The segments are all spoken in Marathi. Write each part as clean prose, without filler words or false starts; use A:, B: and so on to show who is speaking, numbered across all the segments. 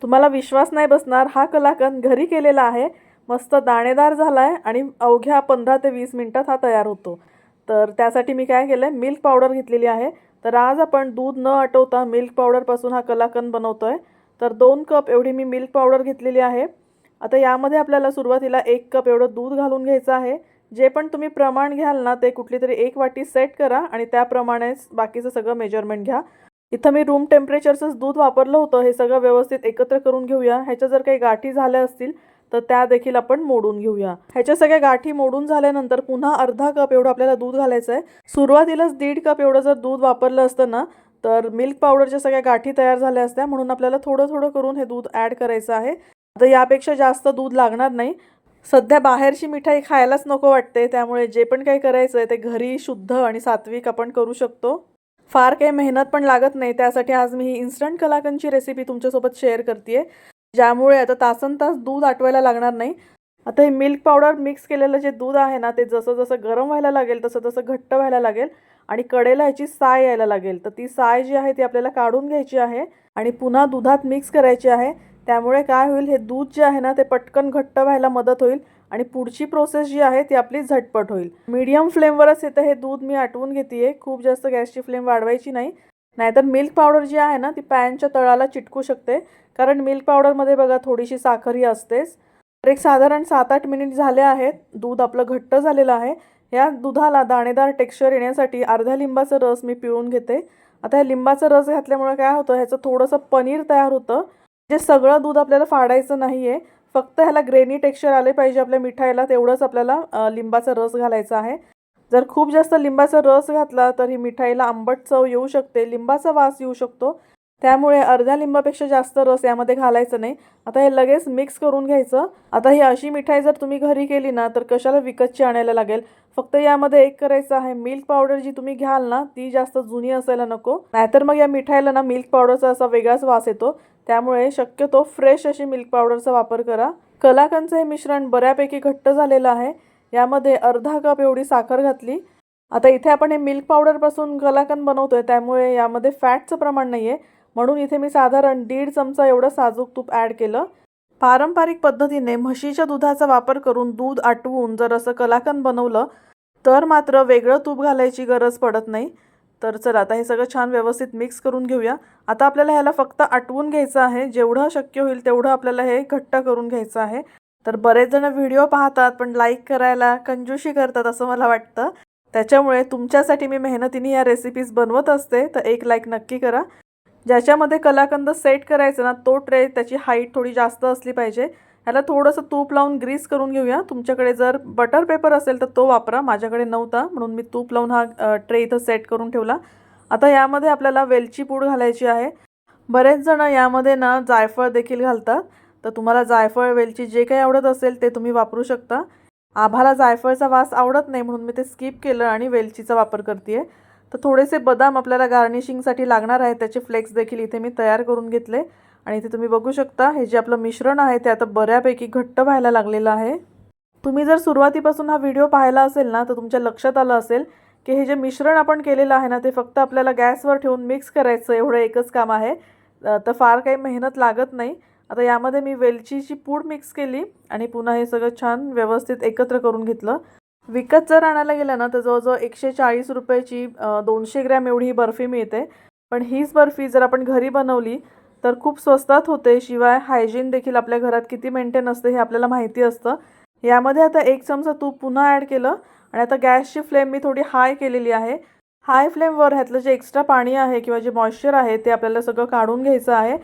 A: तुम्हाला विश्वास नाही बसणार, हा कलाकंद घरी केलेला आहे. मस्त दाणेदार झालाय आणि अवघ्या 15 ते 20 मिनिटात हा तयार होतो. तर त्यासाठी मी काय केलंय, मिल्क पावडर घेतलेली आहे. तर आज आपण दूध न आटवता मिल्क पावडरपासून हा कलाकंद बनवतोय. तर 2 कप एवढी मी मिल्क पावडर घेतलेली आहे. आता यामध्ये आपल्याला सुरुवातीला 1 कप एवढं दूध घालून घ्यायचं आहे. जे पण तुम्ही प्रमाण घ्याल ना, ते कुठलीतरी एक वाटी सेट करा आणि त्याप्रमाणेच बाकीचं सगळं मेजरमेंट घ्या. इथं मी रूम टेम्परेचरचंच दूध वापरलं होतं. हे सगळं व्यवस्थित एकत्र करून घेऊया. ह्याच्या जर काही गाठी झाल्या असतील तर त्या देखील आपण मोडून घेऊया. ह्याच्या सगळ्या गाठी मोडून झाल्यानंतर पुन्हा अर्धा कप एवढं आपल्याला दूध घालायचं आहे. सुरुवातीलाच 1.5 कप एवढं जर दूध वापरलं असतं ना, तर मिल्क पावडरच्या सगळ्या गाठी तयार झाल्या असत्या. म्हणून आपल्याला थोडं थोडं करून हे दूध ॲड करायचं आहे. आता यापेक्षा जास्त दूध लागणार नाही. सध्या बाहेरची मिठाई खायलाच नको वाटते, त्यामुळे जे पण काही करायचं आहे ते घरी शुद्ध आणि सात्विक आपण करू शकतो. फार काही मेहनत पण लागत नाही. त्यासाठी आज मी ही इन्स्टंट कलाकंदची रेसिपी तुमच्यासोबत शेअर करते, ज्यामुळे आता तासनतास दूध आटवायला लागणार नाही. आता हे मिल्क पावडर मिक्स केलेलं जे दूध आहे ना, ते जसं जसं गरम व्हायला लागेल तसं तसं घट्ट व्हायला लागेल आणि कडेला ह्याची साय यायला लागेल. तर ती साय जी आहे ती आपल्याला काढून घ्यायची आहे आणि पुन्हा दुधात मिक्स करायची आहे. त्यामुळे काय होईल, हे दूध जे आहे ना ते पटकन घट्ट व्हायला मदत होईल आणि पुढची प्रोसेस जी आहे ती आपली झटपट होईल. मीडियम फ्लेमवरच येतं हे दूध मी आटवून घेते. खूप जास्त गॅसची फ्लेम वाढवायची नाही, नाहीतर मिल्क पावडर जी आहे ना ती पॅनच्या तळाला चिटकू शकते. कारण मिल्क पावडरमध्ये बघा थोडीशी साखर ही असतेच. तर एक साधारण 7-8 मिनिट झाले आहेत. दूध आपलं घट्ट झालेलं आहे. या दुधाला दाणेदार टेक्स्चर येण्यासाठी अर्ध्या लिंबाचा रस मी पिळून घेते. आता या लिंबाचा रस घातल्यामुळे काय होतं, ह्याचं थोडंसं पनीर तयार होतं. म्हणजे सगळं दूध आपल्याला फाडायचं नाहीये, फक्त ह्याला ग्रेनी टेक्स्चर आले पाहिजे आपल्या मिठाईला, तेवढंच आपल्याला लिंबाचा रस घालायचा आहे. जर खूप जास्त लिंबाचा रस घातला तर ही मिठाईला आंबट चव येऊ शकते, लिंबाचा वास येऊ शकतो. त्यामुळे अर्ध्या लिंबापेक्षा जास्त रस यामध्ये घालायचं नाही. आता हे लगेच मिक्स करून घ्यायचं. आता ही अशी मिठाई जर तुम्ही घरी केली ना तर कशाला विकतची आणायला लागेल. फक्त यामध्ये एक करायचं आहे, मिल्क पावडर जी तुम्ही घ्याल ना ती जास्त जुनी असायला नको, नाहीतर मग या मिठाईला ना मिल्क पावडरचा असा वेगळाच वास येतो. त्यामुळे शक्यतो फ्रेश अशी मिल्क पावडरचा वापर करा. कलाकंदचं हे मिश्रण बऱ्यापैकी घट्ट झालेलं आहे. यामध्ये अर्धा कप एवढी साखर घातली. आता इथे आपण हे मिल्क पावडरपासून कलाकंद बनवतोय, त्यामुळे यामध्ये फॅटचं प्रमाण नाही आहे. म्हणून इथे मी साधारण 1.5 चमचा एवढं साजूक तूप ॲड केलं. पारंपरिक पद्धतीने म्हशीच्या दुधाचा वापर करून दूध आटवून जर असं कलाकंद बनवलं तर मात्र वेगळं तूप घालायची गरज पडत नाही. तर चला आता हे सगळं छान व्यवस्थित मिक्स करून घेऊया. आता आपल्याला ह्याला फक्त आटवून घ्यायचं आहे. जेवढं शक्य होईल तेवढं आपल्याला हे घट्ट करून घ्यायचं आहे. तर बरेच जण व्हिडिओ पाहतात पण लाईक करायला कंजूशी करतात असं मला वाटतं. त्याच्यामुळे तुमच्यासाठी मी मेहनतीने या रेसिपीज बनवत असते. तर एक लाईक नक्की करा. ज्याच्यामध्ये कलाकंद सेट करायचं ना तो ट्रे, त्याची हाईट थोडी जास्त असली पाहिजे. ह्याला थोडंसं तूप लावून ग्रीस करून घेऊया. तुमच्याकडे जर बटर पेपर असेल तर तो वापरा. माझ्याकडे नव्हता म्हणून मी तूप लावून हा ट्रे इथं सेट करून ठेवला. आता यामध्ये आपल्याला वेलची पूड घालायची आहे. बरेच जण यामध्ये ना जायफळ देखील घालतात. तर तुम्हाला जायफळ वेलची जे काही आवडत असेल ते तुम्ही वापरू शकता. आम्हाला जायफळचा वास आवडत नाही म्हणून मी ते स्किप केलं आणि वेलचीचा वापर करते. तर थोडेसे बदाम आपल्याला गार्निशिंगसाठी लागणार आहे, त्याचे फ्लेक्स देखील इथे मी तयार करून घेतले. आणि इथे तुम्ही बघू शकता हे जे आपलं मिश्रण आहे ते आता बऱ्यापैकी घट्ट व्हायला लागलेलं आहे. तुम्ही जर सुरुवातीपासून हा व्हिडिओ पाहिला असेल ना तर तुमच्या लक्षात आलं असेल की हे जे मिश्रण आपण केलेलं आहे ना ते फक्त आपल्याला गॅसवर ठेवून मिक्स करायचं, एवढं एकच काम आहे. तर फार काही मेहनत लागत नाही. आता यामध्ये मी वेलचीची पूड मिक्स केली आणि पुन्हा हे सगळं छान व्यवस्थित एकत्र करून घेतलं. विकत जर आणायला गेलं ना तर जवळजवळ 140 रुपयाची 200 ग्रॅम एवढी ही बर्फी मिळते. पण हीच बर्फी जर आपण घरी बनवली तर खूप स्वस्तात होते. शिवाय हायजीन देखील आपल्या घरात किती मेंटेन असते हे आपल्याला माहिती असतं. यामध्ये आता 1 चमचा तूप पुन्हा ॲड केलं आणि आता गॅसची फ्लेम मी थोडी हाय केलेली आहे. हाय फ्लेमवर ह्यातलं जे एक्स्ट्रा पाणी आहे किंवा जे मॉइश्चर आहे ते आपल्याला सगळं काढून घ्यायचं आहे.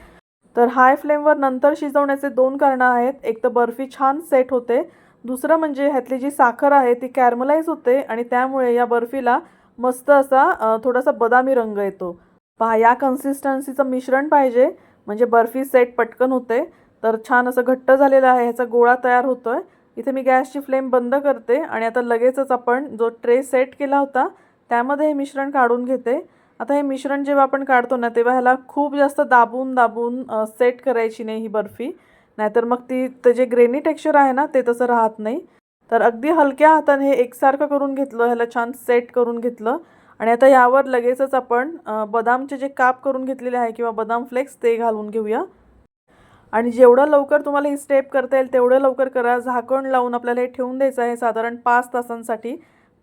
A: तर हाय फ्लेमवर नंतर शिजवण्याचे 2 कारणं आहेत. एक तर बर्फी छान सेट होते, दुसरं म्हणजे ह्यातली जी साखर आहे ती कॅरमलाइज होते आणि त्यामुळे या बर्फीला मस्त असा थोडासा बदामी रंग येतो. पहा, या कन्सिस्टन्सीचं मिश्रण पाहिजे म्हणजे बर्फी सेट पटकन होते. तर छान असं घट्ट झालेलं आहे, ह्याचा गोळा तयार होतोय. इथे मी गॅसची फ्लेम बंद करते आणि आता लगेचच आपण जो ट्रे सेट केला होता त्यामध्ये हे मिश्रण काढून घेते. आता हे मिश्रण जेव्हा आपण काढतो ना तेव्हा ह्याला खूप जास्त दाबून दाबून सेट करायची नाही ही बर्फी, नाहीतर मग ते जे ग्रेनी टेक्स्चर आहे ना ते तसं राहत नाही. तर अगदी हलक्या हाताने हे एकसारखं करून घेतलं, ह्याला छान सेट करून घेतलं आणि आता यावर लगेचच आपण बदामचे जे काप करून घेतलेले आहे किंवा बदाम फ्लेक्स ते घालून घेऊया. आणि जेवढं लवकर तुम्हाला ही स्टेप करता येईल तेवढं लवकर करा. झाकण लावून आपल्याला हे ठेवून द्यायचं आहे साधारण 5 तासांसाठी.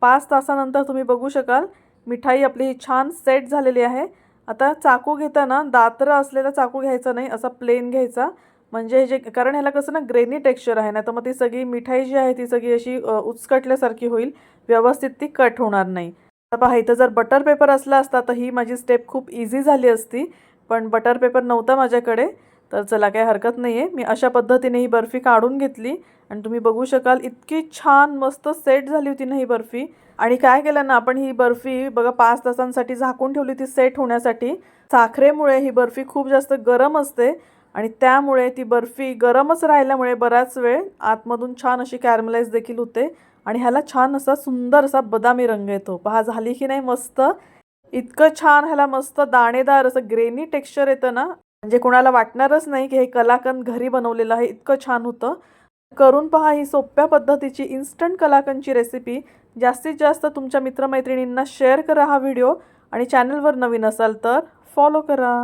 A: 5 तासानंतर तुम्ही बघू शकाल मिठाई आपली ही छान सेट झालेली आहे. आता चाकू घेताना दात्र असलेला चाकू घ्यायचा नाही, असा प्लेन घ्यायचा. म्हणजे हे जे कारण ह्याला कसं ना ग्रेनी टेक्स्चर आहे ना, तर मग ती सगळी मिठाई जी आहे ती सगळी अशी उचकटल्यासारखी होईल, व्यवस्थित ती कट होणार नाही. आता पहा इथं जर बटर पेपर असला असता तर ही माझी स्टेप खूप इझी झाली असती, पण बटर पेपर नव्हता माझ्याकडे. तर चला काही हरकत नाही आहे, मी अशा पद्धतीने ही बर्फी काढून घेतली आणि तुम्ही बघू शकाल इतकी छान मस्त सेट झाली होती ना ही बर्फी. आणि काय केलं ना आपण ही बर्फी बघा 5 तासांसाठी झाकून ठेवली होती सेट होण्यासाठी. साखरेमुळे ही बर्फी खूप जास्त गरम असते आणि त्यामुळे ती बर्फी गरमच राहिल्यामुळे बराच वेळ आतमधून छान अशी कॅरमलाइज देखील होते आणि ह्याला छान असा सुंदर असा बदामी रंग येतो. पहा झाली की नाही मस्त. इतकं छान ह्याला मस्त दाणेदार असं ग्रेनी टेक्स्चर येतं ना, म्हणजे कुणाला वाटणारच नाही की हे कलाकंद घरी बनवलेलं आहे. इतकं छान होतं. करून पहा ही सोप्या पद्धतीची इन्स्टंट कलाकंदची रेसिपी. जास्तीत जास्त तुमच्या मित्रमैत्रिणींना शेअर करा हा व्हिडिओ आणि चॅनलवर नवीन असाल तर फॉलो करा.